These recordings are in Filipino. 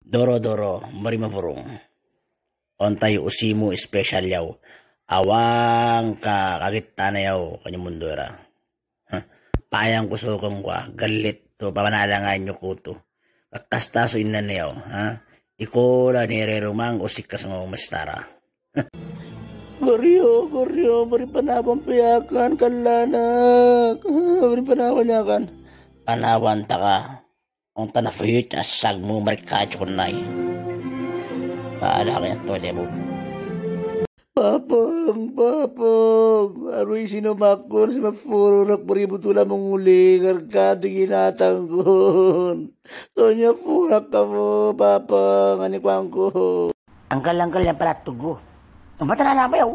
Doro-doro, marimavurong. Ontay usimu special yaw. Awang ka kagita na yaw kanyang mundo ra. Payang kusukong kwa, galit to, pamanalangan nyo kuto. Kakastaso inan na yaw, ha? Iko la nirerumang usik ka sa mga mastara. Goryo, bari panawan payakan, kalanak. Bari panawan yakan. Panawan ta ka. Ang tanafayot asag mo marikadyo ko na paala kaya to, mo. Papang, aroy sinumakon sa mafurunak maributula mong uli, karkado ginatanggon. Tonya furak ka mo, papang, anikwang ko. Angkal yan pala tugo. Ang bata na naman yaw.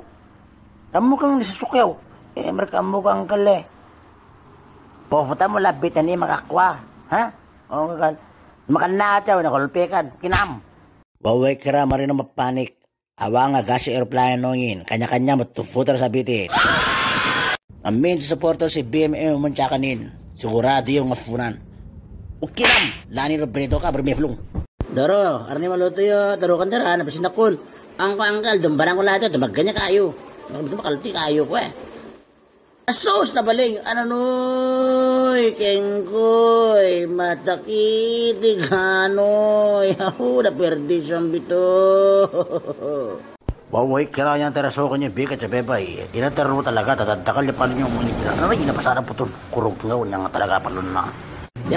Ramo kang nasusukyaw. Marka mo kang angkal Pofuta mo labit na niya makakwa. Ha? O kakal. Makan na ataw, nakulpikan. Kinam. Waway kira marin na mapanik. Awang agasi aeroplano ngin. Kanya-kanya matufutar sa bitin. Amin sa supporter si BMM manchakanin. Sigurado yung mafunan. Kinam. Lani Robredo ka, bermeflong. Doro, arni maluto yo. Daro kan dara, napasin nakul. Angkal, dumbarang ko lahat ito. Magkanya kayo. Makalti kayo ko Asos na baling, ano noy, kengkoy, matakiti ganoy, na perdi siyang bito. Waway, kira niya teraso ko niya, bigat sa bebay. Inataro mo talaga, tatadakal niya pala niyong manigla. Ano rin, napasarap po ito, kurog nga nga talaga palun na.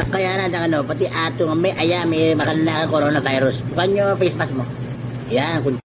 Kaya na, pati ato nga may ayami, makalala ka coronavirus. Bukan nyo face mask mo. Yan,